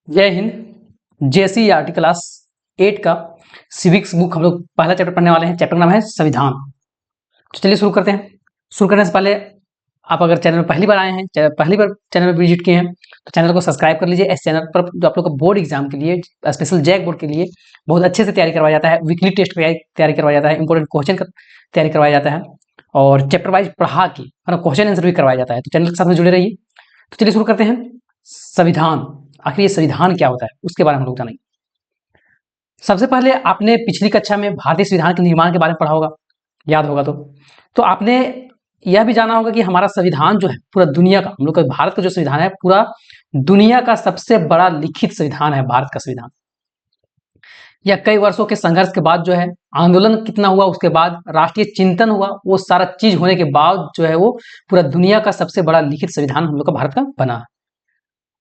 जय Hind. JCERT class 8 का civics book हम लोग पहला चैप्टर पढ़ने वाले हैं। चैप्टर का नाम है संविधान। तो चलिए शुरू करते हैं। शुरू करने से पहले आप अगर चैनल में पहली बार आए हैं, पहली बार चैनल में विजिट किए हैं, तो चैनल को सब्सक्राइब कर लीजिए। इस चैनल पर जो आप लोग को बोर्ड एग्जाम के लिए, स्पेशल जैक बोर्ड के लिए बहुत अच्छे से तैयारी करवाया जाता है। वीकली टेस्ट तैयारी करवाया जाता है, इंपॉर्टेंट क्वेश्चन का तैयारी करवाया जाता है और चैप्टर वाइज पढ़ा के क्वेश्चन आंसर भी करवाया जाता है। तो चैनल के साथ में जुड़े रहिए। तो चलिए शुरू करते हैं। संविधान, आखिर ये संविधान क्या होता है उसके बारे में हम लोग जानेंगे। सबसे पहले आपने पिछली कक्षा में भारतीय संविधान के निर्माण के बारे में पढ़ा होगा, याद होगा तो आपने यह भी जाना होगा कि हमारा संविधान जो है पूरा दुनिया का, हम लोग का भारत का जो संविधान है पूरा दुनिया का सबसे बड़ा लिखित संविधान है। भारत का संविधान यह कई वर्षों के संघर्ष के बाद जो है, आंदोलन कितना हुआ, उसके बाद राष्ट्रीय चिंतन हुआ, वो सारा चीज होने के बाद जो है वो पूरा दुनिया का सबसे बड़ा लिखित संविधान हम लोग का भारत का बना है।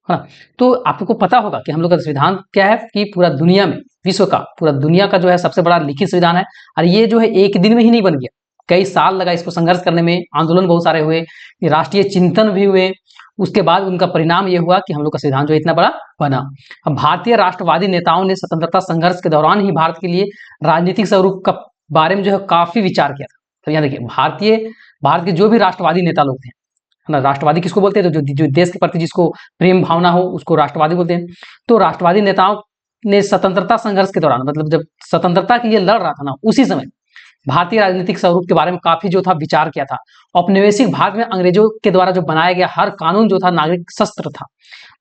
हाँ, तो आपको पता होगा कि हम लोग का संविधान क्या है कि पूरा दुनिया में, विश्व का, पूरा दुनिया का जो है सबसे बड़ा लिखित संविधान है। और ये जो है एक दिन में ही नहीं बन गया, कई साल लगा इसको संघर्ष करने में, आंदोलन बहुत सारे हुए, राष्ट्रीय चिंतन भी हुए, उसके बाद उनका परिणाम ये हुआ कि हम लोग का संविधान जो इतना बड़ा बना। अब भारतीय राष्ट्रवादी नेताओं ने स्वतंत्रता संघर्ष के दौरान ही भारत के लिए राजनीतिक स्वरूप का बारे में जो है काफी विचार किया था। तो यहाँ देखिए, भारत के जो भी राष्ट्रवादी नेता लोग थे, है ना, राष्ट्रवादी किसको बोलते हैं, तो जो देश के प्रति जिसको प्रेम भावना हो उसको राष्ट्रवादी बोलते हैं। तो राष्ट्रवादी नेताओं ने स्वतंत्रता संघर्ष के दौरान, मतलब जब स्वतंत्रता के लिए लड़ रहा था ना, उसी समय भारतीय राजनीतिक स्वरूप के बारे में काफी जो था विचार किया था। औपनिवेशिक भारत में अंग्रेजों के द्वारा जो बनाया गया हर कानून जो था नागरिक शस्त्र था।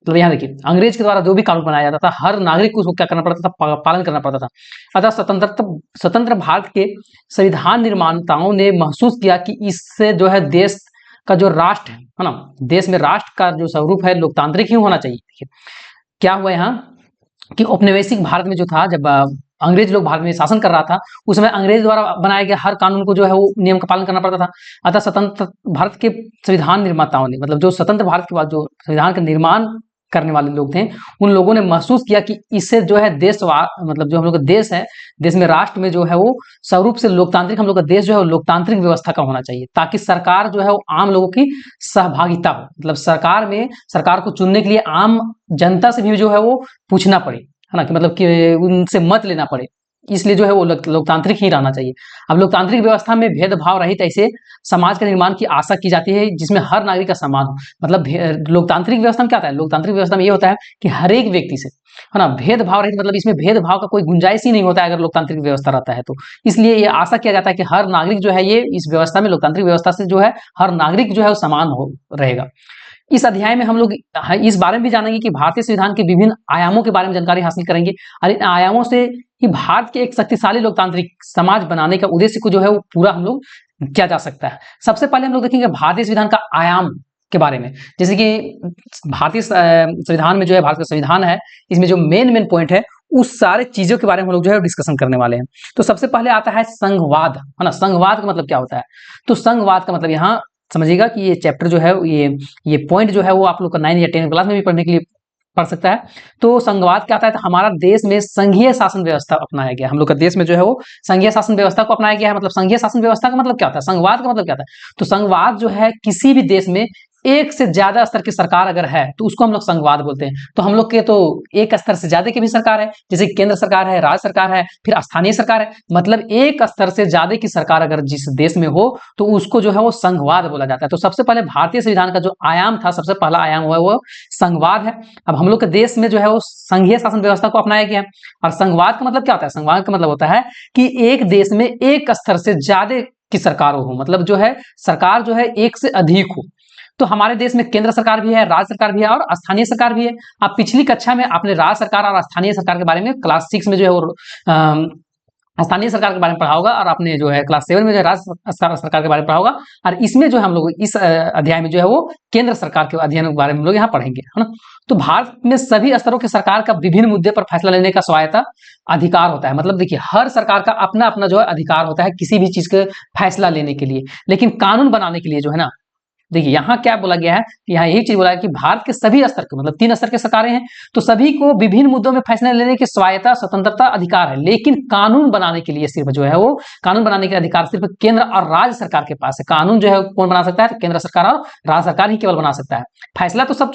मतलब यहाँ देखिए, अंग्रेज के द्वारा जो भी कानून बनाया जाता था हर नागरिक को उसको क्या करना पड़ता था, पालन करना पड़ता था। अतः स्वतंत्र भारत के संविधान निर्माताओं ने महसूस किया कि इससे जो है देश का जो राष्ट्र है ना, देश में राष्ट्र का जो स्वरूप है लोकतांत्रिक ही होना चाहिए। देखिए क्या हुआ यहाँ कि औपनिवेशिक भारत में जो था, जब अंग्रेज लोग भारत में शासन कर रहा था, उस समय अंग्रेज द्वारा बनाया गया हर कानून को जो है वो नियम का पालन करना पड़ता था। अतः स्वतंत्र भारत के संविधान निर्माताओं ने, मतलब जो स्वतंत्र भारत के बाद जो संविधान का निर्माण करने वाले लोग थे, उन लोगों ने महसूस किया कि इससे जो है देश, मतलब जो हम लोग का देश है, देश में राष्ट्र में जो है वो स्वरूप से लोकतांत्रिक, हम लोग का देश जो है वो लोकतांत्रिक व्यवस्था का होना चाहिए, ताकि सरकार जो है वो आम लोगों की सहभागिता हो। मतलब सरकार में, सरकार को चुनने के लिए आम जनता से भी जो है वो पूछना पड़े, है ना, कि मतलब कि उनसे मत लेना पड़े। इसलिए जो है वो लोकतांत्रिक ही रहना चाहिए। अब लोकतांत्रिक व्यवस्था में भेदभाव रहित ऐसे समाज के निर्माण की आशा की जाती है जिसमें हर नागरिक का सम्मान हो। मतलब लोकतांत्रिक व्यवस्था में क्या होता है, लोकतांत्रिक व्यवस्था में ये होता है कि हर एक व्यक्ति से, है ना, भेदभाव रहित, मतलब इसमें भेदभाव का कोई गुंजाइश ही नहीं होता है अगर लोकतांत्रिक व्यवस्था रहता है तो। इसलिए ये आशा किया जाता है कि हर नागरिक जो है ये इस व्यवस्था में, लोकतांत्रिक व्यवस्था से जो है हर नागरिक जो है वो समान हो रहेगा। इस अध्याय में हम लोग इस बारे में भी जानेंगे कि भारतीय संविधान के विभिन्न आयामों के बारे में जानकारी हासिल करेंगे और इन आयामों से ही भारत के एक शक्तिशाली लोकतांत्रिक समाज बनाने का उद्देश्य को जो है वो पूरा हम लोग किया जा सकता है। सबसे पहले हम लोग देखेंगे भारतीय संविधान का आयाम के बारे में। जैसे कि भारतीय संविधान में जो है, भारत का संविधान है, इसमें जो मेन पॉइंट है उस सारे चीजों के बारे में हम लोग जो है डिस्कशन करने वाले हैं। तो सबसे पहले आता है संघवाद, है ना। संघवाद का मतलब क्या होता है, तो संघवाद का मतलब यहाँ समझिएगा कि ये चैप्टर जो है, ये पॉइंट जो है वो आप लोग का 9 या 10 क्लास में भी पढ़ने के लिए पढ़ सकता है। तो संघवाद क्या आता है, तो हमारा देश में संघीय शासन व्यवस्था अपनाया गया। हम लोग का देश में जो है वो संघीय शासन व्यवस्था को अपनाया गया है। मतलब संघीय शासन व्यवस्था का मतलब क्या होता है, संघवाद का मतलब क्या होता है, तो संघवाद जो है किसी भी देश में एक से ज्यादा स्तर की सरकार अगर है तो उसको हम लोग संघवाद बोलते हैं। तो हम लोग के तो एक स्तर से ज्यादा की भी सरकार है, जैसे केंद्र सरकार है, राज्य सरकार है, फिर स्थानीय सरकार है। मतलब एक स्तर से ज्यादा की सरकार अगर जिस देश में हो तो उसको जो है वो संघवाद बोला जाता है। तो सबसे पहले भारतीय संविधान का जो आयाम था, सबसे पहला आयाम हुआ वो संघवाद है। अब हम लोग के देश में जो है वो संघीय शासन व्यवस्था को अपनाया गया है। और संघवाद का मतलब क्या होता है, संघवाद का मतलब होता है कि एक देश में एक स्तर से ज्यादा की सरकार हो, मतलब जो है सरकार जो है एक से अधिक हो। तो हमारे देश में केंद्र सरकार भी है, राज्य सरकार भी है और स्थानीय सरकार भी है। अब पिछली कक्षा में आपने राज्य सरकार और स्थानीय सरकार के बारे में क्लास 6 में जो है वो स्थानीय सरकार के बारे में पढ़ा होगा, और आपने जो है क्लास 7 में जो है राज्य सरकार के बारे में पढ़ा होगा। और इसमें जो है हम लोग इस अध्याय में जो है वो केंद्र सरकार के अध्ययन के बारे में हम लोग यहाँ पढ़ेंगे, है ना। तो भारत में सभी स्तरों की सरकार का विभिन्न मुद्दे पर फैसला लेने का स्वायत्ता अधिकार होता है। मतलब देखिए, हर सरकार का अपना अपना जो है अधिकार होता है किसी भी चीज के फैसला लेने के लिए, लेकिन कानून बनाने के लिए जो है ना, देखिए यहाँ क्या बोला गया है, यहाँ यही चीज बोला है कि भारत के सभी स्तर के, मतलब 3 स्तर के सरकारें हैं, तो सभी को विभिन्न मुद्दों में फैसले लेने की स्वायत्ता, स्वतंत्रता, अधिकार है, लेकिन कानून बनाने के लिए सिर्फ जो है वो कानून बनाने के अधिकार सिर्फ केंद्र और राज्य सरकार के पास है। कानून जो है कौन बना सकता है, तो केंद्र सरकार और राज्य सरकार ही केवल बना सकता है। फैसला तो सब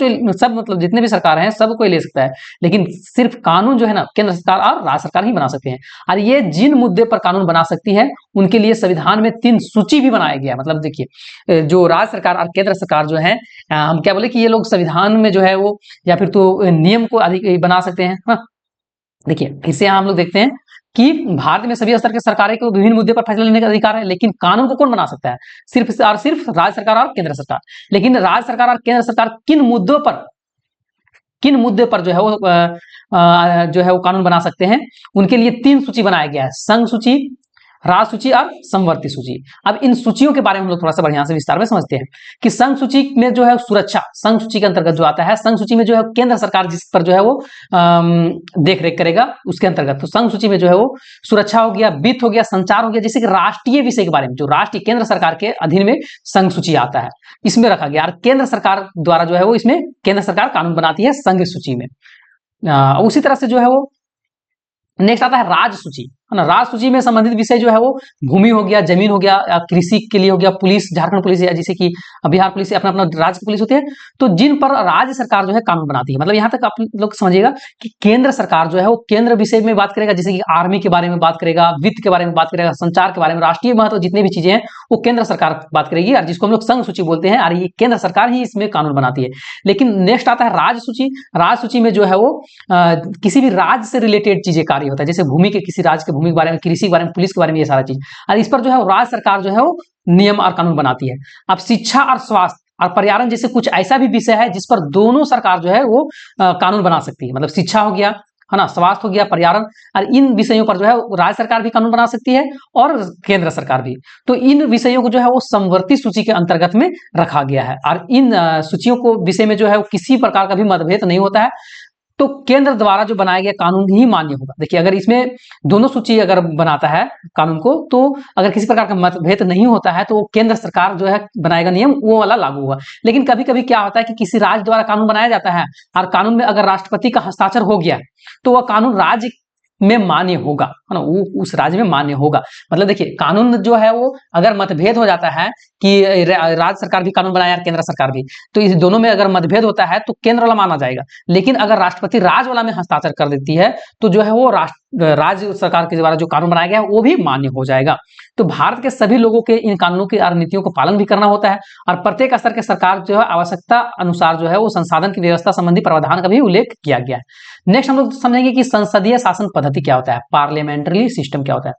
मतलब जितने भी सरकार हैं सब कोई ले सकता है, लेकिन सिर्फ कानून जो है ना केंद्र सरकार और राज्य सरकार ही बना सकते हैं। और ये जिन मुद्दे पर कानून बना सकती है उनके लिए संविधान में 3 सूची भी बनाया गया है। मतलब देखिए जो राज्य सरकार और केंद्र सरकार जो है, हम क्या बोले कि ये लोग संविधान में जो है वो या फिर तो नियम को अधिक बना सकते हैं। हाँ, देखिए फिर से हम लोग देखते हैं कि भारत में सभी स्तर के सरकारें को विभिन्न मुद्दे पर फैसला लेने का अधिकार है, लेकिन कानून को कौन बना सकता है, सिर्फ और सिर्फ राज्य सरकार और केंद्र सरकार। लेकिन राज्य सरकार और केंद्र सरकार किन मुद्दे पर जो है वो कानून बना सकते हैं, उनके लिए 3 सूची बनाया गया है, संघ सूची, राज्य सूची और समवर्ती सूची। अब इन सूचियों के बारे में हम लोग थोड़ा सा बढ़िया से विस्तार में समझते हैं कि संघ सूची में जो है सुरक्षा, संघ सूची के अंतर्गत जो आता है, संघ सूची में जो है केंद्र सरकार जिस पर जो है वो देख रेख करेगा उसके अंतर्गत। तो संघ सूची में जो है वो सुरक्षा हो गया, वित्त हो गया, संचार हो गया, जैसे कि राष्ट्रीय विषय के बारे में जो राष्ट्रीय केंद्र सरकार के अधीन में संघ सूची आता है, इसमें रखा गया। और केंद्र सरकार द्वारा जो है वो इसमें केंद्र सरकार कानून बनाती है संघ सूची में। उसी तरह से जो है वो नेक्स्ट आता है राज्य सूची, है ना। राज्य सूची में संबंधित विषय जो है वो भूमि हो गया, जमीन हो गया, कृषि के लिए हो गया, पुलिस, झारखंड पुलिस या जैसे कि बिहार पुलिस अपना अपना राज्य की पुलिस होती है, तो जिन पर राज्य सरकार जो है कानून बनाती है। मतलब यहाँ तक आप लोग समझिएगा कि केंद्र सरकार जो है वो केंद्र विषय में बात करेगा, जैसे कि आर्मी के बारे में बात करेगा, वित्त के बारे में बात करेगा, संचार के बारे में, राष्ट्रीय महत्व जितनी भी चीजें हैं वो केंद्र सरकार बात करेगी, और जिसको हम लोग संघ सूची बोलते हैं, और ये केंद्र सरकार ही इसमें कानून बनाती है। लेकिन नेक्स्ट आता है राज्य सूची। राज्य सूची में जो है वो किसी भी राज्य से रिलेटेड चीजें कार्य होता है, जैसे भूमि के किसी राज्य के भूमि के बारे में, कृषि के बारे में, पुलिस के बारे में, ये सारा चीज। और इस पर जो है राज्य सरकार जो है वो नियम और कानून बनाती है। अब शिक्षा और स्वास्थ्य और पर्यावरण जैसे कुछ ऐसा भी विषय है जिस पर दोनों सरकार जो है वो कानून बना सकती है। मतलब शिक्षा हो गया, है ना, स्वास्थ्य हो गया, पर्यावरण, और इन विषयों पर जो है राज्य सरकार भी कानून बना सकती है और केंद्र सरकार भी। तो इन विषयों को जो है वो समवर्ती सूची के अंतर्गत में रखा गया है, और इन सूचियों को विषय में जो है किसी प्रकार का भी मतभेद नहीं होता है, तो केंद्र द्वारा जो बनाया गया कानून ही मान्य होगा। देखिए अगर इसमें दोनों सूची अगर बनाता है कानून को, तो अगर किसी प्रकार का मतभेद नहीं होता है तो केंद्र सरकार जो है बनाएगा नियम, वो वाला लागू होगा। लेकिन कभी कभी क्या होता है कि किसी राज्य द्वारा कानून बनाया जाता है और कानून में अगर राष्ट्रपति का हस्ताक्षर हो गया तो वह कानून राज्य में मान्य होगा, है ना, वो उस राज्य में मान्य होगा। मतलब देखिए कानून जो है वो अगर मतभेद हो जाता है कि राज्य सरकार भी कानून बनाया और केंद्र सरकार भी, तो इस दोनों में अगर मतभेद होता है तो केंद्र वाला माना जाएगा। लेकिन अगर राष्ट्रपति राज्य वाला में हस्ताक्षर कर देती है तो जो है वो राज्य सरकार के द्वारा जो कानून बनाया गया है वो भी मान्य हो जाएगा। तो भारत के सभी लोगों के इन कानूनों की और नीतियों को पालन भी करना होता है, और प्रत्येक स्तर के सरकार जो है आवश्यकता अनुसार जो है वो संसाधन की व्यवस्था संबंधी प्रावधान का भी उल्लेख किया गया है। नेक्स्ट हम लोग समझेंगे कि संसदीय शासन पद्धति क्या होता है, पार्लियामेंट्री सिस्टम क्या होता है।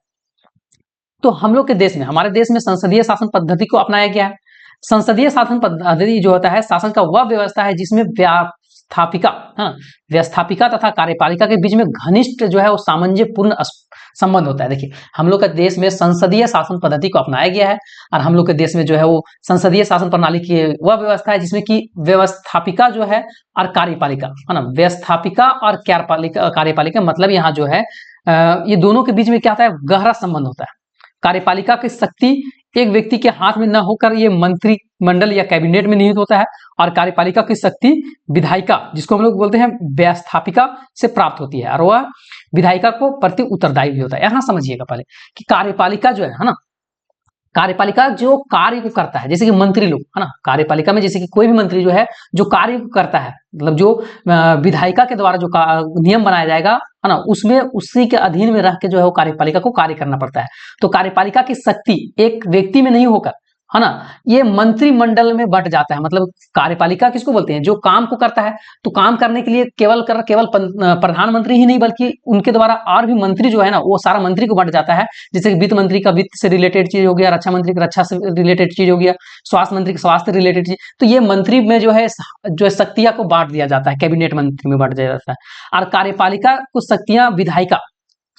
तो हम लोग के देश में, हमारे देश में संसदीय शासन पद्धति को अपनाया गया है। संसदीय शासन पद्धति जो होता है शासन का वह व्यवस्था है जिसमें व्यवस्थापिका तथा कार्यपालिका के बीच में घनिष्ठ जो है वो सामंजस्यपूर्ण संबंध होता है। देखिए हम लोग के देश में संसदीय शासन पद्धति को अपनाया गया है, और हम लोग के देश में जो है वो संसदीय शासन प्रणाली की वह व्यवस्था है जिसमें कि व्यवस्थापिका जो है और कार्यपालिका, है ना, व्यवस्थापिका और कार्यपालिका मतलब यहाँ जो है ये दोनों के बीच में क्या होता है, गहरा संबंध होता है। कार्यपालिका की शक्ति एक व्यक्ति के हाथ में न होकर ये मंत्रिमंडल या कैबिनेट में निहित होता है, और कार्यपालिका की शक्ति विधायिका, जिसको हम लोग बोलते हैं व्यवस्थापिका, से प्राप्त होती है, और वह विधायिका को प्रति उत्तरदायी भी होता है। यहां समझिएगा पहले कि कार्यपालिका जो है ना, कार्यपालिका जो कार्य को करता है, जैसे कि मंत्री लोग, है ना, कार्यपालिका में जैसे कि कोई भी मंत्री जो है जो कार्य को करता है, मतलब जो विधायिका के द्वारा जो नियम बनाया जाएगा, है ना, उसमें उसी के अधीन में रह के जो है वो कार्यपालिका को कार्य करना पड़ता है। तो कार्यपालिका की शक्ति एक व्यक्ति में नहीं होकर, है ना, ये मंत्रिमंडल में बंट जाता है। मतलब कार्यपालिका किसको बोलते हैं, जो काम को करता है, तो काम करने के लिए केवल प्रधानमंत्री ही नहीं बल्कि उनके द्वारा और भी मंत्री जो है ना वो सारा मंत्री को बंट जाता है। जैसे कि वित्त मंत्री का वित्त से रिलेटेड चीज हो गया, रक्षा मंत्री का रक्षा से रिलेटेड चीज हो गया, स्वास्थ्य मंत्री का स्वास्थ्य रिलेटेड चीज। तो ये मंत्री में जो है शक्तियां को बांट दिया जाता है, कैबिनेट मंत्री में बांट दिया जाता है। और कार्यपालिका को शक्तियां विधायिका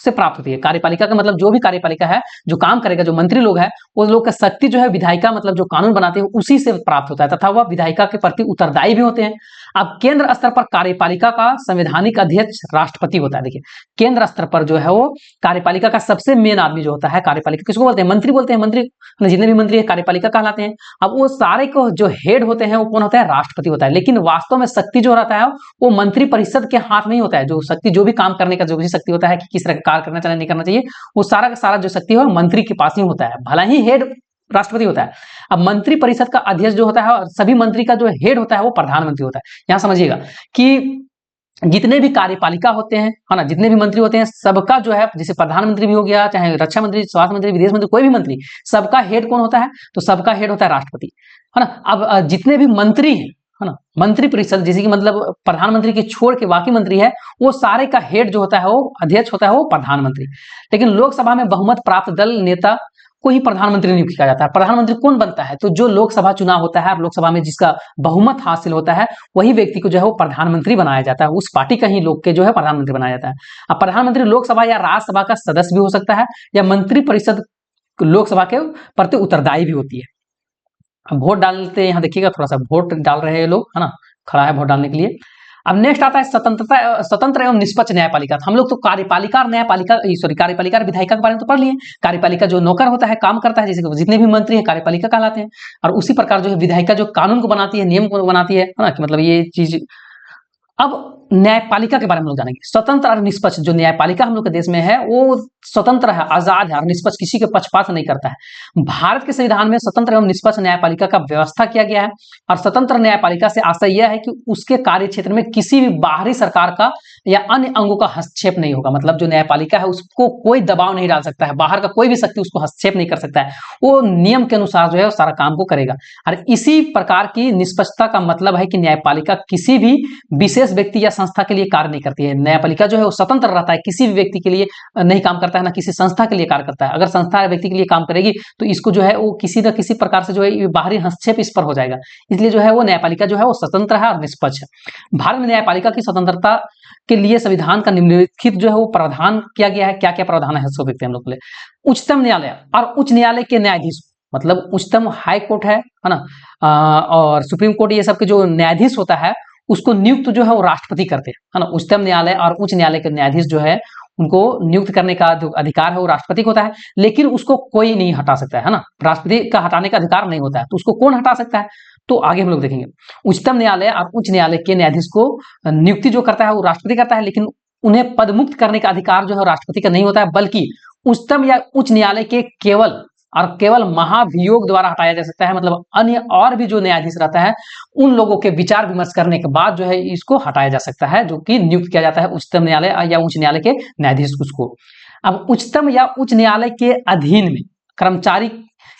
से प्राप्त होती है। कार्यपालिका का मतलब जो भी कार्यपालिका है, जो काम करेगा, जो मंत्री लोग है, उस लोग का शक्ति जो है विधायिका मतलब जो कानून बनाते हैं उसी से प्राप्त होता है तथा वह विधायिका के प्रति उत्तरदायी भी होते हैं। अब केंद्र स्तर पर कार्यपालिका का संवैधानिक अध्यक्ष राष्ट्रपति होता है। देखिए केंद्र स्तर पर जो है वो कार्यपालिका का सबसे मेन आदमी जो होता है, कार्यपालिका किसको बोलते हैं? मंत्री बोलते हैं। मंत्री जितने भी मंत्री है कार्यपालिका कहलाते हैं। अब वो सारे को जो हेड होते हैं वो कौन होता है? राष्ट्रपति होता है। लेकिन वास्तव में शक्ति जो रहता है वो मंत्री परिषद के हाथ में ही होता है। जो शक्ति, जो भी काम करने का जो भी शक्ति होता है कि किस तरह का कार्य करना चाहिए, नहीं करना चाहिए, वो सारा का सारा जो शक्ति है मंत्री के पास ही होता है। भला ही हेड राष्ट्रपति होता है। अब मंत्री परिषद का अध्यक्ष जो होता है और सभी मंत्री का जो हेड होता है वो प्रधानमंत्री होता है। यहां समझिएगा कि जितने भी कार्यपालिका होते हैं, है ना, जितने भी मंत्री होते हैं, सबका जो है, जैसे प्रधानमंत्री भी हो गया, चाहे रक्षा मंत्री, स्वास्थ्य मंत्री, विदेश मंत्री, कोई भी मंत्री, सबका हेड कौन होता है? तो सबका हेड होता है राष्ट्रपति, है ना। अब जितने भी मंत्री हैं, है ना, मंत्री परिषद, जैसे कि मतलब प्रधानमंत्री के छोड़ के बाकी मंत्री है, वो सारे का हेड जो होता है वो अध्यक्ष होता है वो प्रधानमंत्री। लेकिन लोकसभा में बहुमत प्राप्त दल नेता को ही प्रधानमंत्री नियुक्त किया जाता है। प्रधानमंत्री कौन बनता है? तो जो लोकसभा चुनाव होता है, लोकसभा में जिसका बहुमत हासिल होता है वही व्यक्ति को जो है वो प्रधानमंत्री बनाया जाता है। उस पार्टी का ही लोग के जो है प्रधानमंत्री बनाया जाता है। अब प्रधानमंत्री लोकसभा या राज्यसभा का सदस्य भी हो सकता है या मंत्री परिषद लोकसभा के प्रति उत्तरदायी भी होती है। अब वोट डालते, यहाँ देखिएगा थोड़ा सा वोट डाल रहे हैं लोग, है ना, खड़ा है वोट डालने के लिए। अब नेक्स्ट आता है स्वतंत्र एवं निष्पक्ष न्यायपालिका। हम लोग तो कार्यपालिका और न्यायपालिका, सॉरी, कार्यपालिका और विधायिका के बारे में तो पढ़ लिए। कार्यपालिका जो नौकर होता है, काम करता है, जैसे जितने भी मंत्री हैं कार्यपालिका कहलाते हैं। और उसी प्रकार जो है विधायिका जो कानून को बनाती है, नियम को बनाती है ना, कि मतलब ये चीज। अब न्यायपालिका के बारे में हम लोग जानेंगे। स्वतंत्र और निष्पक्ष जो न्यायपालिका हम लोग के देश में है वो स्वतंत्र है, आजाद है और निष्पक्ष, किसी के पक्षपात नहीं करता है। भारत के संविधान में स्वतंत्र एवं निष्पक्ष न्यायपालिका का व्यवस्था किया गया है। और स्वतंत्र न्यायपालिका से आशय यह है कि उसके कार्य क्षेत्र में किसी भी बाहरी सरकार का या अन्य अंगों का हस्तक्षेप नहीं होगा। मतलब जो न्यायपालिका है उसको कोई दबाव नहीं डाल सकता है, बाहर का कोई भी शक्ति उसको हस्तक्षेप नहीं कर सकता है। वो नियम के अनुसार जो है सारा काम को करेगा। और इसी प्रकार की निष्पक्षता का मतलब है कि न्यायपालिका किसी भी विशेष व्यक्ति या संस्था के लिए कार्य नहीं करती है। न्यायपालिका जो है वो स्वतंत्र रहता है, किसी भी व्यक्ति के लिए नहीं काम करता है, ना किसी संस्था के लिए कार्य करता है। अगर संस्था या व्यक्ति के लिए काम करेगी तो इसको जो है वो किसी न किसी प्रकार से जो है बाहरी हस्तक्षेप इस पर हो जाएगा। इसलिए जो है वो न्यायपालिका जो है वो स्वतंत्र है और निष्पक्ष है। भारत में न्यायपालिका की स्वतंत्रता के लिए संविधान का निम्नलिखित जो है वो प्रावधान किया गया है। क्या क्या प्रावधान है उसको देखते हैं हम लोग। उच्चतम न्यायालय और उच्च न्यायालय के न्यायाधीश, मतलब उच्चतम हाई कोर्ट है ना, और सुप्रीम कोर्ट, ये सब के जो न्यायाधीश होता है उसको नियुक्त जो है वो राष्ट्रपति करते हैं, है ना। उच्चतम न्यायालय और उच्च न्यायालय के न्यायाधीश जो है उनको नियुक्त करने का जो अधिकार है वो राष्ट्रपति को होता है। लेकिन उसको कोई नहीं हटा सकता है ना, राष्ट्रपति का हटाने का अधिकार नहीं होता है। तो उसको कौन हटा सकता है? तो आगे हम लोग देखेंगे। उच्चतम न्यायालय और उच्च न्यायालय के न्यायाधीश को नियुक्ति जो करता है वो राष्ट्रपति करता है। लेकिन उन्हें पदमुक्त करने का अधिकार जो है राष्ट्रपति का नहीं होता है, बल्कि उच्चतम या उच्च न्यायालय के केवल महाभियोग द्वारा हटाया जा सकता है। मतलब अन्य और भी जो न्यायाधीश रहता है उन लोगों के विचार विमर्श करने के बाद जो है इसको हटाया जा सकता है, जो कि नियुक्त किया जाता है उच्चतम न्यायालय या उच्च न्यायालय के न्यायाधीश उसको। अब उच्चतम या उच्च न्यायालय के अधीन में कर्मचारी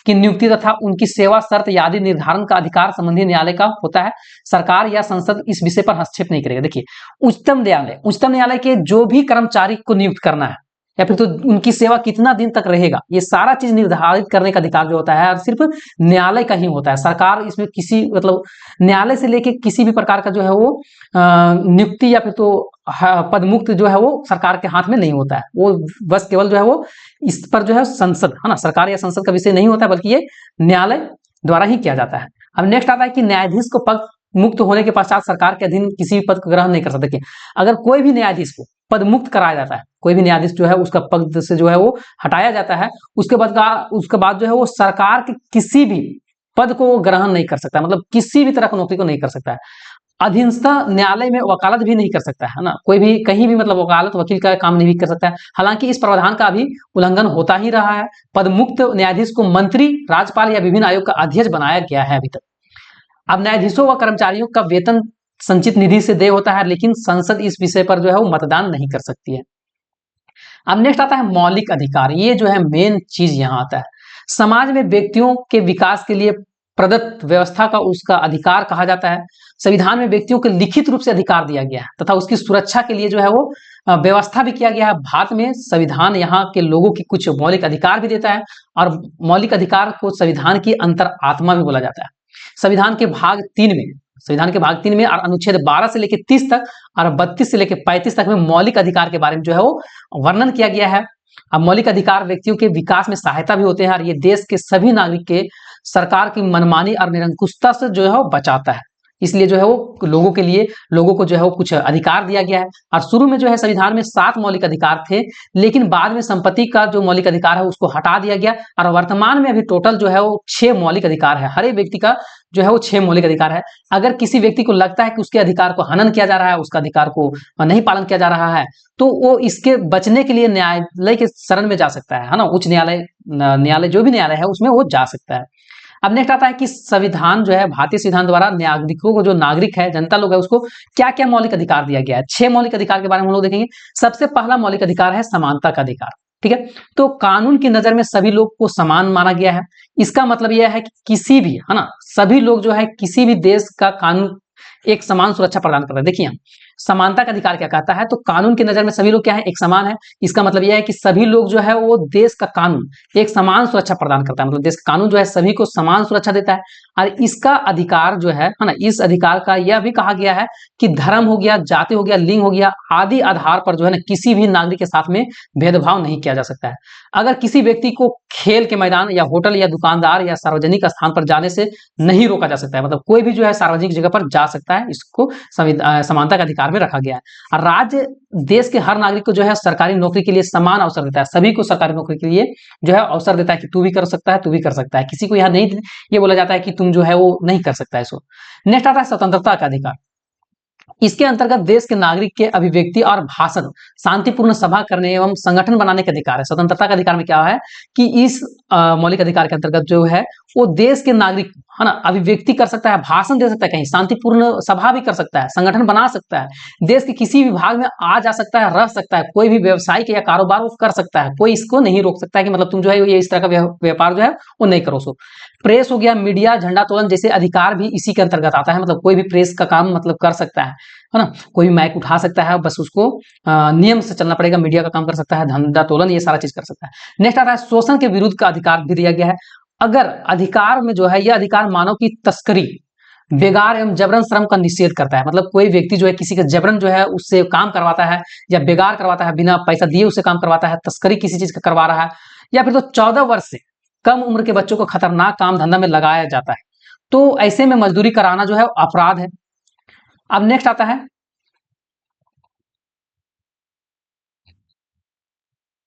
की नियुक्ति तथा उनकी सेवा शर्त आदि निर्धारण का अधिकार संबंधी न्यायालय का होता है। सरकार या संसद इस विषय पर हस्तक्षेप नहीं करेगा। देखिए उच्चतम न्यायालय के जो भी कर्मचारी को नियुक्त करना है या फिर तो उनकी सेवा कितना दिन तक रहेगा, ये सारा चीज निर्धारित करने का अधिकार जो होता है और सिर्फ न्यायालय का ही होता है। सरकार इसमें किसी, मतलब न्यायालय से लेके किसी भी प्रकार का जो है वो नियुक्ति या फिर तो पदमुक्त जो है वो सरकार के हाथ में नहीं होता है। वो बस केवल जो है वो इस पर जो है संसद, है ना, सरकार या संसद का विषय नहीं होता है, बल्कि ये न्यायालय द्वारा ही किया जाता है। अब नेक्स्ट आता है कि न्यायाधीश को पद मुक्त होने के पश्चात सरकार के अधीन किसी भी पद को ग्रहण नहीं कर सकते। अगर कोई भी न्यायाधीश को पद मुक्त कराया जाता है, कोई भी न्यायाधीश जो है उसका पद से जो है वो हटाया जाता है, उसके बाद जो है वो सरकार के किसी भी पद को ग्रहण नहीं कर सकता, मतलब किसी भी तरह की नौकरी को नहीं कर सकता है। अधीनस्थ न्यायालय में वकालत भी नहीं कर सकता है ना, कोई भी कहीं भी मतलब वकालत, वकील का काम नहीं कर सकता है। हालांकि इस प्रावधान का अभी उल्लंघन होता ही रहा है। पदमुक्त न्यायाधीश को मंत्री, राज्यपाल या विभिन्न आयोग का अध्यक्ष बनाया गया है अभी तक। अब न्यायाधीशों व कर्मचारियों का वेतन संचित निधि से देय होता है, लेकिन संसद इस विषय पर जो है वो मतदान नहीं कर सकती है। अब नेक्स्ट आता है मौलिक अधिकार। ये जो है मेन चीज यहाँ आता है। समाज में व्यक्तियों के विकास के लिए प्रदत्त व्यवस्था का उसका अधिकार कहा जाता है। संविधान में व्यक्तियों को लिखित रूप से अधिकार दिया गया है तथा उसकी सुरक्षा के लिए जो है वो व्यवस्था भी किया गया है। भारत में संविधान यहाँ के लोगों की कुछ मौलिक अधिकार भी देता है और मौलिक अधिकार को संविधान की अंतर आत्मा भी बोला जाता है। संविधान के भाग 3 में संविधान के भाग 3 में और अनुच्छेद 12 से लेकर 30 तक और 32 से लेकर 35 तक में मौलिक अधिकार के बारे में जो है वो वर्णन किया गया है। अब मौलिक अधिकार व्यक्तियों के विकास में सहायता भी होते हैं और ये देश के सभी नागरिक के सरकार की मनमानी और निरंकुशता से जो है वो बचाता है। इसलिए जो है वो लोगों को जो है वो कुछ अधिकार दिया गया है। और शुरू में जो है संविधान में 7 मौलिक अधिकार थे, लेकिन बाद में संपत्ति का जो मौलिक अधिकार है उसको हटा दिया गया और वर्तमान में अभी टोटल जो है वो 6 मौलिक अधिकार है। हर एक व्यक्ति का जो है वो 6 मौलिक अधिकार है। अगर किसी व्यक्ति को लगता है कि उसके अधिकार को हनन किया जा रहा है, उसका अधिकार को नहीं पालन किया जा रहा है, तो वो इसके बचने के लिए न्यायालय के शरण में जा सकता है ना। उच्च न्यायालय जो भी न्यायालय है उसमें वो जा सकता है। अब नेक्स्ट आता है कि संविधान जो है, भारतीय संविधान द्वारा नागरिकों को, जो नागरिक है, जनता लोग है, उसको क्या क्या मौलिक अधिकार दिया गया है। 6 मौलिक अधिकार के बारे में हम लोग देखेंगे। सबसे पहला मौलिक अधिकार है समानता का अधिकार। ठीक है, तो कानून की नजर में सभी लोग को समान माना गया है। इसका मतलब यह है कि किसी भी, है ना, सभी लोग जो है किसी भी देश का कानून एक समान सुरक्षा प्रदान कर रहे हैं। देखिए, समानता का अधिकार क्या कहता है, तो कानून की नजर में सभी लोग क्या है, एक समान है। इसका मतलब यह है कि सभी लोग जो है वो देश का कानून एक समान सुरक्षा प्रदान करता है। मतलब देश का कानून जो है सभी को समान सुरक्षा देता है। और इसका अधिकार जो है ना, इस अधिकार का यह भी कहा गया है कि धर्म हो गया, जाति हो गया, लिंग हो गया आदि आधार पर जो है ना किसी भी नागरिक के साथ में भेदभाव नहीं किया जा सकता है। अगर किसी व्यक्ति को खेल के मैदान या होटल या दुकानदार या सार्वजनिक स्थान पर जाने से नहीं रोका जा सकता है। मतलब कोई भी जो है सार्वजनिक जगह पर जा सकता है। इसको समानता का अधिकार में रखा गया है। और राज्य देश के हर नागरिक को जो है सरकारी नौकरी के लिए समान अवसर देता है। सभी को सरकारी नौकरी के लिए जो है अवसर देता है कि तू भी कर सकता है, तू भी कर सकता है। किसी को यहाँ नहीं ये बोला जाता है कि तुम जो है वो नहीं कर सकता है इसको। नेक्स्ट आता है स्वतंत्रता का अधिकार। इसके अंतर्गत देश के नागरिक के अभिव्यक्ति और भाषण, शांतिपूर्ण सभा करने एवं संगठन बनाने का अधिकार है। स्वतंत्रता का अधिकार में क्या है कि इस मौलिक अधिकार के अंतर्गत जो है वो देश के नागरिक, है ना, अभिव्यक्ति कर सकता है, भाषण दे सकता है, कहीं शांतिपूर्ण सभा भी कर सकता है, संगठन बना सकता है, देश के किसी विभाग में आ जा सकता है, रह सकता है, कोई भी व्यवसायिक या कारोबार वो कर सकता है। कोई इसको नहीं रोक सकता है कि मतलब तुम जो है ये इस तरह का व्यापार जो है वो नहीं करो। सो प्रेस हो गया, मीडिया, झंडोत्तोलन जैसे अधिकार भी इसी के अंतर्गत आता है। मतलब कोई भी प्रेस का काम मतलब कर सकता है ना, कोई भी माइक उठा सकता है, बस उसको नियम से चलना पड़ेगा। मीडिया का काम कर सकता है, झंडोत्तोलन ये सारा चीज कर सकता है। नेक्स्ट आता है शोषण के विरुद्ध का अधिकार भी दिया गया है। अगर अधिकार में जो है यह अधिकार मानव की तस्करी, बेगार एवं जबरन श्रम का निषेध करता है। मतलब कोई व्यक्ति जो है किसी का जबरन जो है उससे काम करवाता है या बेगार करवाता है, बिना पैसा दिए उससे काम करवाता है, तस्करी किसी चीज का करवा रहा है, या फिर तो 14 वर्ष से कम उम्र के बच्चों को खतरनाक काम धंधा में लगाया जाता है, तो ऐसे में मजदूरी कराना जो है अपराध है। अब नेक्स्ट आता है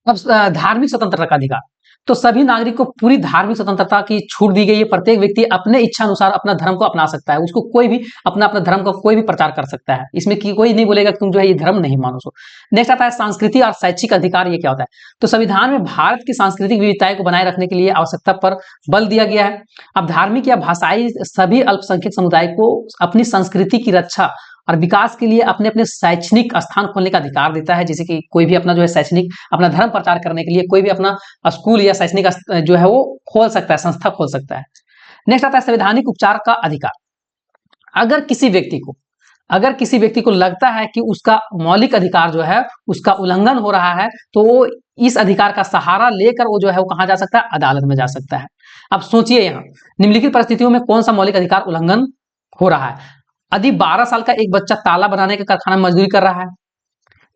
अब धार्मिक स्वतंत्रता का अधिकार। तो सभी नागरिक को पूरी धार्मिक स्वतंत्रता की छूट दी गई है। प्रत्येक व्यक्ति अपने इच्छा अनुसार अपना धर्म को अपना सकता है। उसको कोई भी अपना धर्म का कोई भी प्रचार कर सकता है। इसमें कि कोई नहीं बोलेगा कि तुम जो है ये धर्म नहीं मानो। सो नेक्स्ट आता है सांस्कृतिक और शैक्षिक अधिकार। ये क्या होता है, तो संविधान में भारत की सांस्कृतिक विविधताएं को बनाए रखने के लिए आवश्यकता पर बल दिया गया है। अब धार्मिक या भाषाई सभी अल्पसंख्यक समुदाय को अपनी संस्कृति की रक्षा और विकास के लिए अपने अपने शैक्षणिक स्थान खोलने का अधिकार देता है। जैसे कि कोई भी अपना जो है शैक्षणिक अपना धर्म प्रचार करने के लिए कोई भी अपना स्कूल या शैक्षणिक जो है वो खोल सकता है, संस्था खोल सकता है। नेक्स्ट आता है संवैधानिक उपचार का अधिकार। अगर किसी व्यक्ति को लगता है कि उसका मौलिक अधिकार जो है उसका उल्लंघन हो रहा है, तो वो इस अधिकार का सहारा लेकर वो जो है वो कहां जा सकता है, अदालत में जा सकता है। अब सोचिए यहाँ निम्नलिखित परिस्थितियों में कौन सा मौलिक अधिकार उल्लंघन हो रहा है। यदि 12 साल का एक बच्चा ताला बनाने के कारखाना में मजदूरी कर रहा है,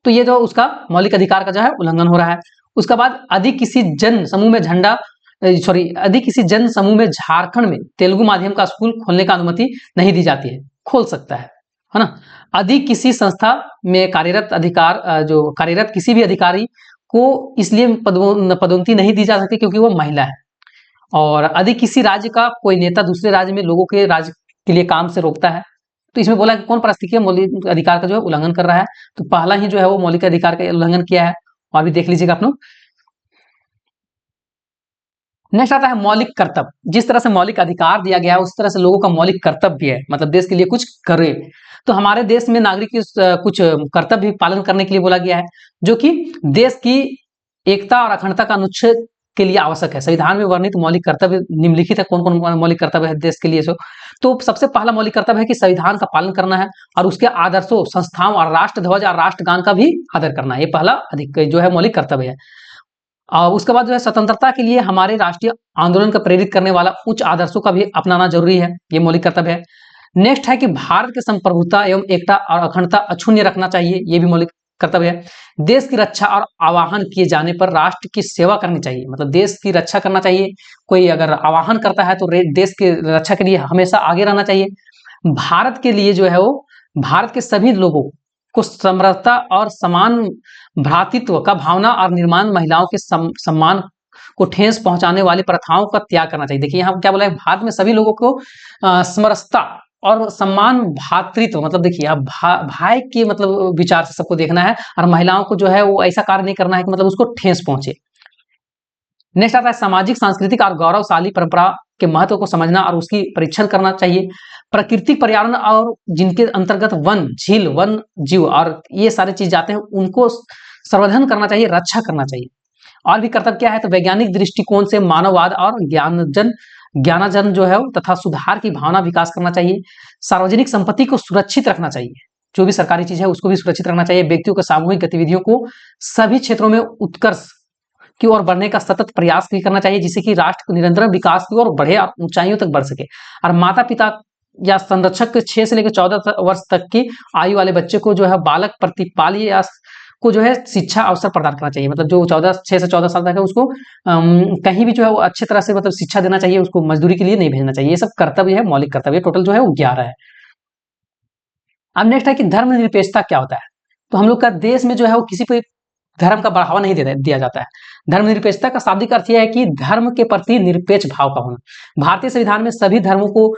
तो ये जो उसका मौलिक अधिकार का जो है उल्लंघन हो रहा है। उसके बाद यदि किसी जन समूह में झारखंड में तेलुगु माध्यम का स्कूल खोलने का अनुमति नहीं दी जाती है, खोल सकता है ना। यदि किसी संस्था में कार्यरत किसी भी अधिकारी को इसलिए पदोन्नति नहीं दी जा सकती क्योंकि वो महिला है। और यदि किसी राज्य का कोई नेता दूसरे राज्य में लोगों के राज्य के लिए काम से रोकता है, तो इसमें बोला कि कौन परिस्थिति मौलिक अधिकार का जो है उल्लंघन कर रहा है, तो पहला ही जो है वो मौलिक अधिकार का उल्लंघन किया है। और भी देख लीजिएगा आप लोग। नेक्स्ट आता है मौलिक कर्तव्य। जिस तरह से मौलिक अधिकार दिया गया है उस तरह से लोगों का मौलिक कर्तव्य भी है, मतलब देश के लिए कुछ करे। तो हमारे देश में नागरिक कुछ कर्तव्य भी पालन करने के लिए बोला गया है, जो कि देश की एकता और अखंडता का अनुच्छेद के लिए आवश्यक है। संविधान में वर्णित मौलिक कर्तव्य निम्नलिखित है। कौन कौन मौलिक कर्तव्य है देश के लिए? तो सबसे पहला मौलिक कर्तव्य है कि संविधान का पालन करना है और उसके आदर्शों, संस्थाओं और राष्ट्र ध्वज और राष्ट्रगान का भी आदर करना है। ये पहला जो है मौलिक कर्तव्य है। और उसके बाद जो है स्वतंत्रता के लिए हमारे राष्ट्रीय आंदोलन का प्रेरित करने वाला उच्च आदर्शों का भी अपनाना जरूरी है, ये मौलिक कर्तव्य है। नेक्स्ट है कि भारत की संप्रभुता एवं एकता और अखंडता अक्षुण्य रखना चाहिए, ये भी मौलिक कर्तव्य है। देश की रक्षा और आवाहन किए जाने पर राष्ट्र की सेवा करनी चाहिए, मतलब देश की रक्षा करना चाहिए। कोई अगर आवाहन करता है तो देश की रक्षा के लिए हमेशा आगे रहना चाहिए। भारत के लिए जो है वो भारत के सभी लोगों को समरसता और समान भ्रातृत्व का भावना और निर्माण, महिलाओं के सम्मान को ठेस पहुंचाने वाली प्रथाओं का त्याग करना चाहिए। देखिए यहाँ क्या बोला है, भारत में सभी लोगों को समरसता और सम्मान भ्रातृत्व, मतलब देखिए आप भाई के मतलब विचार से सबको देखना है, और महिलाओं को जो है वो ऐसा कार्य नहीं करना है कि मतलब उसको ठेस पहुंचे। नेक्स्ट आता है सामाजिक, सांस्कृतिक और गौरवशाली परंपरा के महत्व को समझना और उसकी परीक्षण करना चाहिए। प्राकृतिक पर्यावरण और जिनके अंतर्गत वन, झील, वन जीव और ये सारे चीज आते हैं, उनको संवर्धन करना चाहिए, रक्षा करना चाहिए। और भी कर्तव्य क्या है, तो वैज्ञानिक दृष्टिकोण से मानववाद और ज्ञानार्जन जो है तथा सुधार की भावना विकास करना चाहिए। सार्वजनिक संपत्ति को सुरक्षित रखना चाहिए, जो भी सरकारी चीज है उसको भी सुरक्षित रखना चाहिए। व्यक्तियों के सामूहिक गतिविधियों को सभी क्षेत्रों में उत्कर्ष की ओर बढ़ने का सतत प्रयास भी करना चाहिए, जिससे कि राष्ट्र निरंतर विकास की ओर बढ़े और ऊंचाइयों तक बढ़ सके। और माता पिता या संरक्षक के 6 से लेकर 14 वर्ष तक की आयु वाले बच्चे को जो है बालक प्रतिपाली या को जो है शिक्षा अवसर प्रदान करना चाहिए, मतलब जो 6 से 14 साल तक है उसको कहीं भी जो है वो अच्छी तरह से मतलब शिक्षा देना चाहिए, उसको मजदूरी के लिए नहीं भेजना चाहिए। ये सब कर्तव्य है, मौलिक कर्तव्य, टोटल जो है वो 11 है। अब नेक्स्ट है कि धर्मनिरपेक्षता क्या होता है। तो हम लोग का देश में जो है वो किसी को धर्म का बढ़ावा नहीं दिया जाता है। धर्मनिरपेक्षता का शाब्दिक अर्थ यह है कि धर्म के प्रति निरपेक्ष भाव का होना। भारतीय संविधान में सभी धर्मों को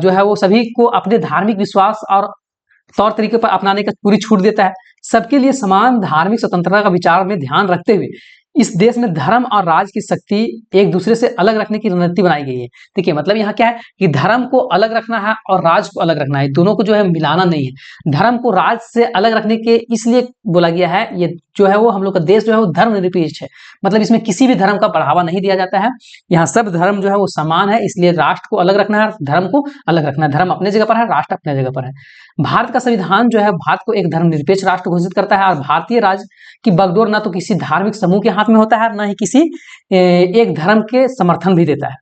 जो है वो सभी को अपने धार्मिक विश्वास और तौर तरीके पर अपनाने का पूरी छूट देता है। सबके लिए समान धार्मिक स्वतंत्रता का विचार में ध्यान रखते हुए इस देश में धर्म और राज की शक्ति एक दूसरे से अलग रखने की रणनीति बनाई गई है। देखिए मतलब यहाँ क्या है कि धर्म को अलग रखना है और राज को अलग रखना है, दोनों को जो है मिलाना नहीं है। धर्म को राज से अलग रखने के इसलिए बोला गया है, ये जो है वो हम लोग का देश जो है वो धर्मनिरपेक्ष है, मतलब इसमें किसी भी धर्म का बढ़ावा नहीं दिया जाता है। यहाँ सब धर्म जो है वो समान है, इसलिए राष्ट्र को अलग रखना है, धर्म को अलग रखना है। धर्म अपने जगह पर है, राष्ट्र अपने जगह पर है। भारत का संविधान जो है भारत को एक धर्मनिरपेक्ष राष्ट्र घोषित करता है, और भारतीय राज्य की बागडोर न तो किसी धार्मिक समूह के हाथ में होता है, न ही किसी एक धर्म के समर्थन भी देता है,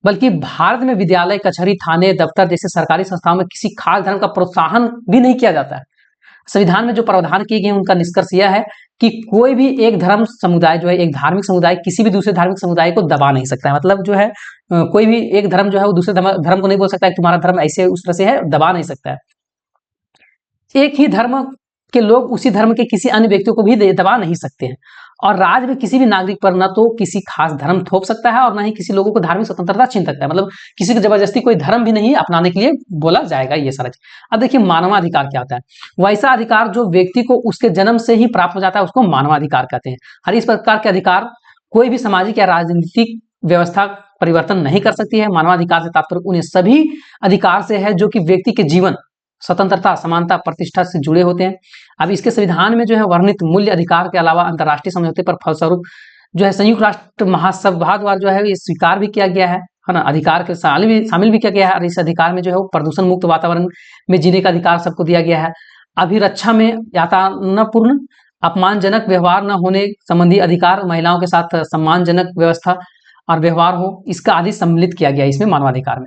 बल्कि भारत में विद्यालय, कचहरी, थाने, दफ्तर जैसे सरकारी संस्थाओं में किसी खास धर्म का प्रोत्साहन भी नहीं किया जाता है। संविधान में जो प्रावधान किए गए उनका निष्कर्ष यह है कि कोई भी एक धर्म समुदाय जो है, एक धार्मिक समुदाय किसी भी दूसरे धार्मिक समुदाय को दबा नहीं सकता है। मतलब जो है कोई भी एक धर्म जो है वो दूसरे धर्म को नहीं बोल सकता है तुम्हारा धर्म ऐसे उस तरह से है, दबा नहीं सकता है। एक ही धर्म के लोग उसी धर्म के किसी अन्य व्यक्तियों को भी दबा नहीं सकते हैं, और राज्य में किसी भी नागरिक पर न तो किसी खास धर्म थोप सकता है और न ही किसी लोगों को धार्मिक स्वतंत्रता छीन सकता है, मतलब किसी को जबरदस्ती कोई धर्म भी नहीं अपनाने के लिए बोला जाएगा ये सारा चीज। अब देखिए मानवाधिकार क्या होता है। वैसा अधिकार जो व्यक्ति को उसके जन्म से ही प्राप्त हो जाता है उसको मानवाधिकार कहते हैं। हर इस प्रकार के अधिकार कोई भी सामाजिक या राजनीतिक व्यवस्था परिवर्तन नहीं कर सकती है। मानवाधिकार से तात्पर्य उन्हें सभी अधिकार से है जो कि व्यक्ति के जीवन, स्वतंत्रता, समानता, प्रतिष्ठा से जुड़े होते हैं। अब इसके संविधान में जो है वर्णित मूल्य अधिकार के अलावा अंतर्राष्ट्रीय समझौते पर फलस्वरूप जो है संयुक्त राष्ट्र महासभा द्वारा जो है ये स्वीकार भी किया गया है ना, अधिकार के शामिल भी किया गया है। और इस अधिकार में जो है वो प्रदूषण मुक्त वातावरण में जीने का अधिकार सबको दिया गया है। अभिरक्षा में यातनापूर्ण अपमानजनक व्यवहार न होने संबंधी अधिकार, महिलाओं के साथ सम्मानजनक व्यवस्था और व्यवहार हो, इसका आदि सम्मिलित किया गया इसमें मानवाधिकार में।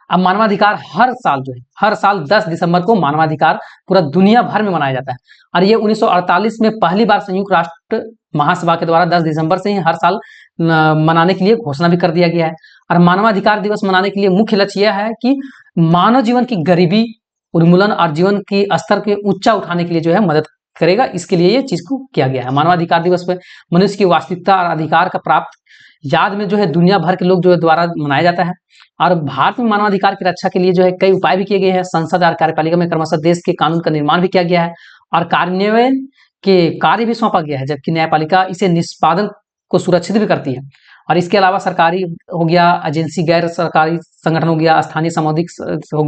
अब मानवाधिकार हर साल जो है, हर साल 10 दिसंबर को मानवाधिकार पूरा दुनिया भर में मनाया जाता है, और ये 1948 में पहली बार संयुक्त राष्ट्र महासभा के द्वारा 10 दिसंबर से ही हर साल मनाने के लिए घोषणा भी कर दिया गया है। और मानवाधिकार दिवस मनाने के लिए मुख्य लक्ष्य यह है कि मानव जीवन की गरीबी उन्मूलन और जीवन की स्तर के ऊंचा उठाने के लिए जो है मदद करेगा, इसके लिए ये चीज को किया गया है। मानवाधिकार दिवस पर मनुष्य की वास्तविकता और अधिकार का प्राप्त याद में जो है दुनिया भर के लोग जो है द्वारा मनाया जाता है। और भारत में मानवाधिकार की रक्षा के लिए जो है कई उपाय भी किए गए हैं। संसद और कार्यपालिका में क्रमशः देश के कानून का निर्माण भी किया गया है और कार्यान्वयन के कार्य भी सौंपा गया है, जबकि न्यायपालिका इसे निष्पादन को सुरक्षित भी करती है। और इसके अलावा सरकारी हो गया, एजेंसी, गैर सरकारी संगठन हो गया, स्थानीय सामुदायिक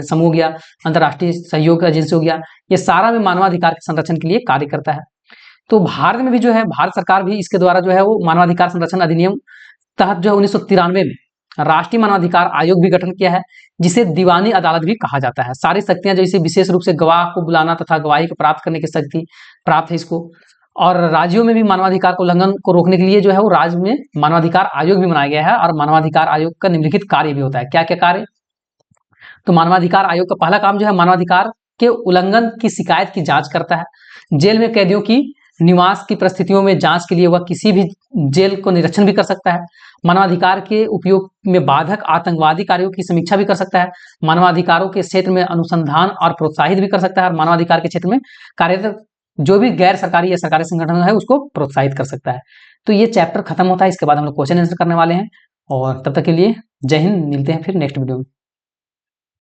समूह हो गया, अंतर्राष्ट्रीय सहयोग एजेंसी हो गया, ये सारा भी मानवाधिकार के संरक्षण के लिए कार्य करता है। तो भारत में भी जो है भारत सरकार भी इसके द्वारा जो है वो मानवाधिकार संरक्षण अधिनियम तहत जो है 1993 में राष्ट्रीय मानवाधिकार आयोग भी गठन किया है, जिसे दीवानी अदालत भी कहा जाता है। सारी शक्तियां जो इसे विशेष रूप से गवाह को बुलाना तथा गवाही को प्राप्त करने की शक्ति प्राप्त है इसको। और राज्यों में भी मानवाधिकार को उल्लंघन को रोकने के लिए जो है वो राज्य में मानवाधिकार आयोग भी बनाया गया है, और मानवाधिकार आयोग का निम्नलिखित कार्य भी होता है। क्या क्या कार्य? तो मानवाधिकार आयोग का पहला काम जो है मानवाधिकार के उल्लंघन की शिकायत की जांच करता है। जेल में कैदियों की निवास की परिस्थितियों में जांच के लिए वह किसी भी जेल को निरीक्षण भी कर सकता है। मानवाधिकार के उपयोग में बाधक आतंकवादी कार्यों की समीक्षा भी कर सकता है। मानवाधिकारों के क्षेत्र में अनुसंधान और प्रोत्साहित भी कर सकता है और मानवाधिकार के क्षेत्र में कार्यरत जो भी गैर सरकारी या सरकारी संगठन है उसको प्रोत्साहित कर सकता है। तो ये चैप्टर खत्म होता है, इसके बाद हम लोग क्वेश्चन आंसर करने वाले हैं और तब तक के लिए जय हिंद। मिलते हैं फिर नेक्स्ट वीडियो में।